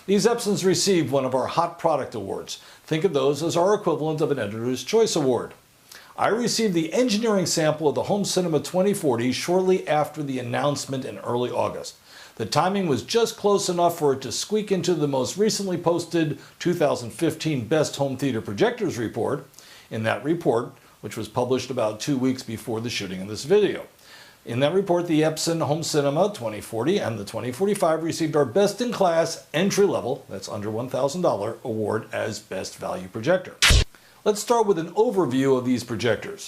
These EPSONs received one of our Hot Product Awards. Think of those as our equivalent of an Editor's Choice Award. I received the engineering sample of the Home Cinema 2040 shortly after the announcement in early August. The timing was just close enough for it to squeak into the most recently posted 2015 Best Home Theater Projectors report. In that report, which was published about 2 weeks before the shooting of this video. In that report, the EPSON Home Cinema 2040 and the 2045 received our best-in-class entry-level, that's under $1,000, award as Best Value Projector. Let's start with an overview of these projectors.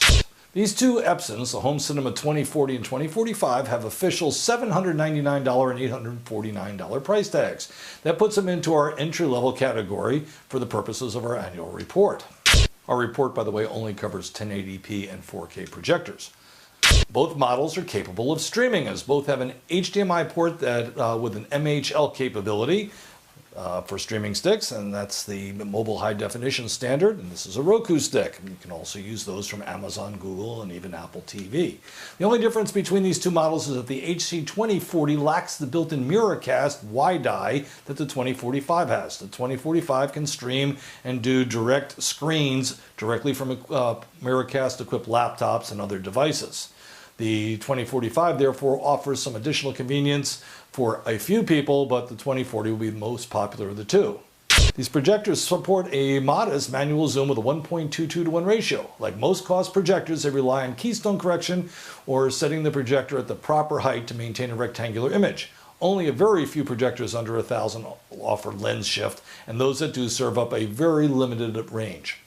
These two EPSONs, the Home Cinema 2040 and 2045, have official $799 and $849 price tags. That puts them into our entry-level category for the purposes of our annual report. Our report, by the way, only covers 1080p and 4K projectors. Both models are capable of streaming, as both have an HDMI port that with an MHL capability for streaming sticks, and that's the mobile high definition standard, and this is a Roku stick. You can also use those from Amazon, Google, and even Apple TV. The only difference between these two models is that the HC 2040 lacks the built-in MejorAca WiDi that the 2045 has. The 2045 can stream and do direct screens directly from MejorAca equipped laptops and other devices. The 2045 therefore offers some additional convenience for a few people, but the 2040 will be the most popular of the two. These projectors support a modest manual zoom with a 1.22 to 1 ratio. Like most cost projectors, they rely on keystone correction or setting the projector at the proper height to maintain a rectangular image. Only a very few projectors under $1,000 offer lens shift, and those that do serve up a very limited range.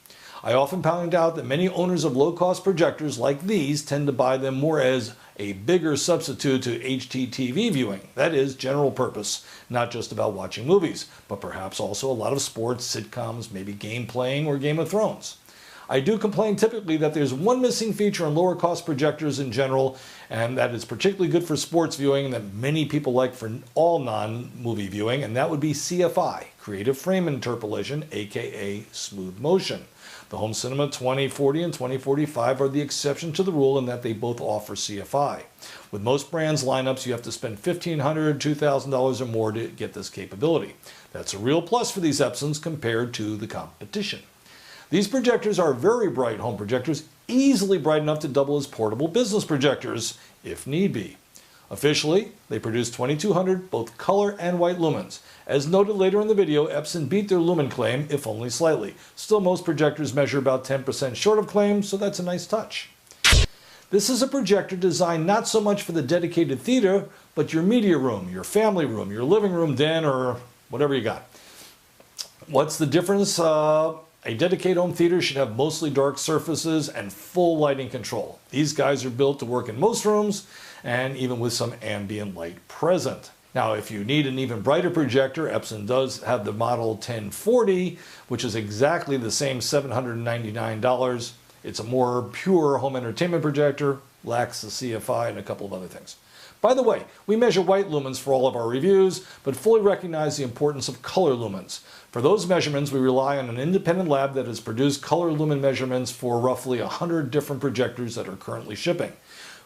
I often point out that many owners of low-cost projectors like these tend to buy them more as a bigger substitute to HDTV viewing. That is, general purpose, not just about watching movies, but perhaps also a lot of sports, sitcoms, maybe game playing, or Game of Thrones. I do complain typically that there's one missing feature in lower cost projectors in general, and that is particularly good for sports viewing that many people like for all non-movie viewing, and that would be CFI, Creative Frame Interpolation, aka smooth motion. The Home Cinema 2040 and 2045 are the exception to the rule in that they both offer CFI. With most brands lineups, you have to spend $1,500, $2,000 or more to get this capability. That's a real plus for these EPSONs compared to the competition. These projectors are very bright home projectors, easily bright enough to double as portable business projectors, if need be. Officially, they produce 2200 both color and white lumens. As noted later in the video, EPSON beat their lumen claim, if only slightly. Still, most projectors measure about 10% short of claim, so that's a nice touch. This is a projector designed not so much for the dedicated theater, but your media room, your family room, your living room den, or whatever you got. What's the difference? A dedicated home theater should have mostly dark surfaces and full lighting control. These guys are built to work in most rooms, and even with some ambient light present. Now, if you need an even brighter projector, EPSON does have the model 1040, which is exactly the same $799. It's a more pure home entertainment projector, lacks the CFI and a couple of other things. By the way, we measure white lumens for all of our reviews, but fully recognize the importance of color lumens. For those measurements, we rely on an independent lab that has produced color lumen measurements for roughly 100 different projectors that are currently shipping.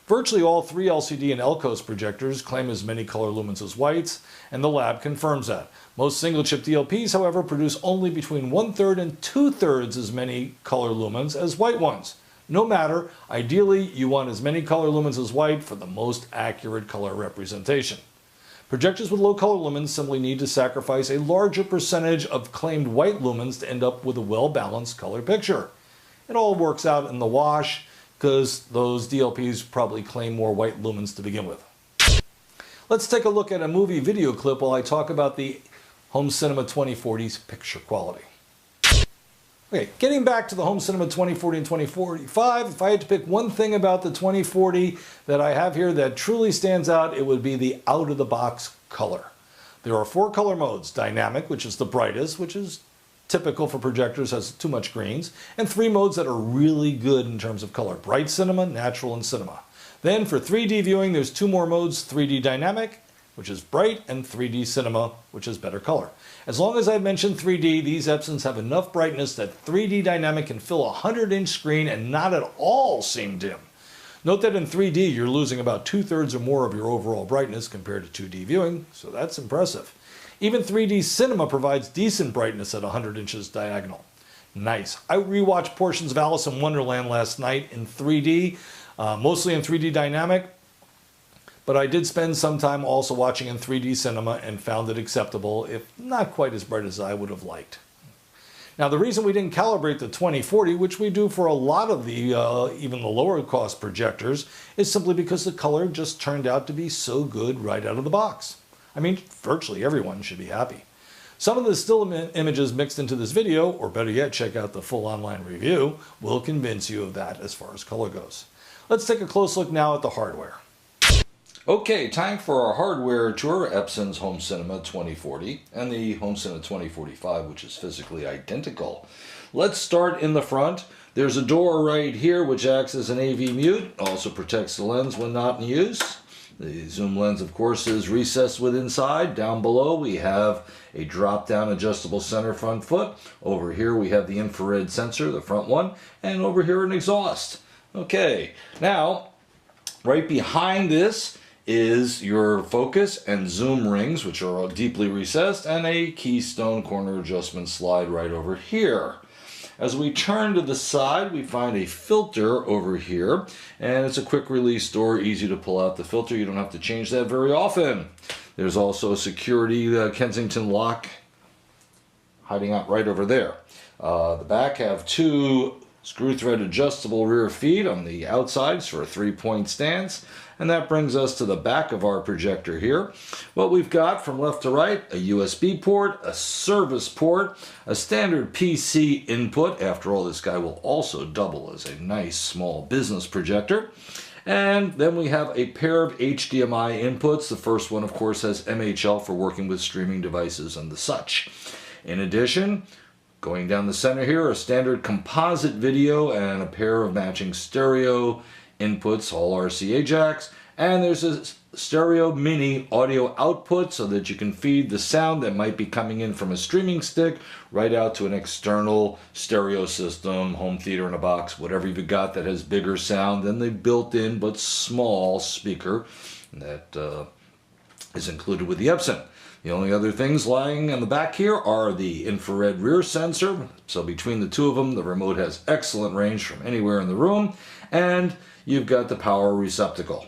Virtually all 3 LCD and LCOS projectors claim as many color lumens as whites, and the lab confirms that. Most single-chip DLPs, however, produce only between 1/3 and 2/3 as many color lumens as white ones. No matter, ideally, you want as many color lumens as white for the most accurate color representation. Projectors with low color lumens simply need to sacrifice a larger percentage of claimed white lumens to end up with a well-balanced color picture. It all works out in the wash, because those DLPs probably claim more white lumens to begin with. Let's take a look at a movie video clip while I talk about the Home Cinema 2040's picture quality. Okay, getting back to the Home Cinema 2040 and 2045, if I had to pick one thing about the 2040 that I have here that truly stands out, it would be the out-of-the-box color. There are 4 color modes: dynamic, which is the brightest, which is typical for projectors, has too much greens, and 3 modes that are really good in terms of color: bright cinema, natural, and cinema. Then for 3D viewing, there's 2 more modes: 3D dynamic, which is bright, and 3D cinema, which is better color. As long as I've mentioned 3D, these EPSONs have enough brightness that 3D dynamic can fill a 100-inch screen and not at all seem dim. Note that in 3D, you're losing about 2/3 or more of your overall brightness compared to 2D viewing, so that's impressive. Even 3D cinema provides decent brightness at 100 inches diagonal. Nice. I rewatched portions of Alice in Wonderland last night in 3D, mostly in 3D dynamic, but I did spend some time also watching in 3D cinema and found it acceptable, if not quite as bright as I would have liked. Now, the reason we didn't calibrate the 2040, which we do for a lot of the even the lower cost projectors, is simply because the color just turned out to be so good right out of the box. I mean, virtually everyone should be happy. Some of the still images mixed into this video, or better yet, check out the full online review, will convince you of that as far as color goes. Let's take a close look now at the hardware. Okay, time for our hardware tour, EPSON's Home Cinema 2040 and the Home Cinema 2045, which is physically identical. Let's start in the front. There's a door right here which acts as an AV mute, also protects the lens when not in use. The zoom lens, of course, is recessed with inside. Down below we have a drop-down adjustable center front foot. Over here we have the infrared sensor, the front one, and over here an exhaust. Okay, now right behind this is your focus and zoom rings, which are all deeply recessed, and a keystone corner adjustment slide right over here. As we turn to the side, we find a filter over here, and it's a quick release door, easy to pull out the filter. You don't have to change that very often. There's also a security Kensington lock hiding out right over there. The back have two screw thread adjustable rear feet on the outsides for a 3-point stance. And that brings us to the back of our projector here. What we've got from left to right, a USB port, a service port, a standard PC input. After all, this guy will also double as a nice small business projector. And then we have a pair of HDMI inputs. The first one, of course, has MHL for working with streaming devices and the such. In addition, going down the center here, a standard composite video and a pair of matching stereo inputs, all RCA jacks, and there's a stereo mini audio output so that you can feed the sound that might be coming in from a streaming stick right out to an external stereo system, home theater in a box, whatever you've got that has bigger sound than the built-in but small speaker that is included with the EPSON. The only other things lying on the back here are the infrared rear sensor. So between the two of them, the remote has excellent range from anywhere in the room. And you've got the power receptacle.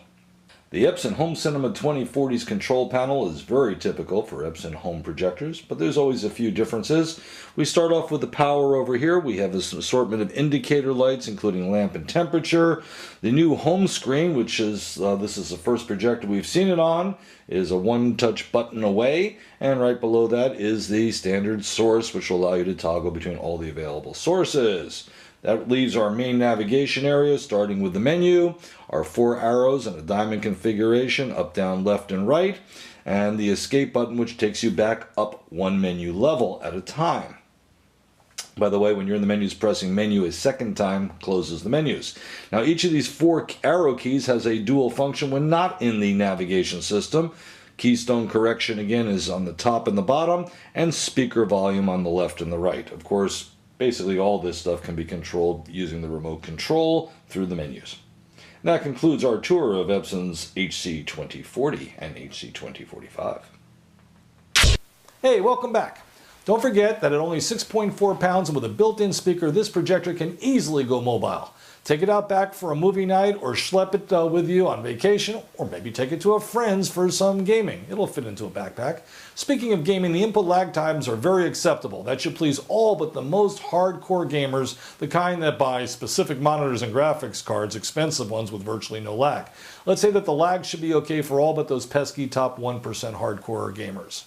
The EPSON Home Cinema 2040's control panel is very typical for EPSON home projectors, but there's always a few differences. We start off with the power over here. We have this assortment of indicator lights, including lamp and temperature. The new home screen, which is, this is the first projector we've seen it on, is a one-touch button away, and right below that is the standard source, which will allow you to toggle between all the available sources. That leaves our main navigation area, starting with the menu, our 4 arrows in a diamond configuration, up, down, left, and right, and the escape button, which takes you back up one menu level at a time. By the way, when you're in the menus, pressing menu a second time closes the menus. Now, each of these 4 arrow keys has a dual function when not in the navigation system. Keystone correction, again, is on the top and the bottom, and speaker volume on the left and the right. Of course, basically all this stuff can be controlled using the remote control through the menus. And that concludes our tour of EPSON's HC2040 and HC2045. Hey, welcome back. Don't forget that at only 6.4 pounds and with a built-in speaker, this projector can easily go mobile. Take it out back for a movie night or schlep it with you on vacation, or maybe take it to a friend's for some gaming. It'll fit into a backpack. Speaking of gaming, the input lag times are very acceptable. That should please all but the most hardcore gamers, the kind that buy specific monitors and graphics cards, expensive ones with virtually no lag. Let's say that the lag should be okay for all but those pesky top 1% hardcore gamers.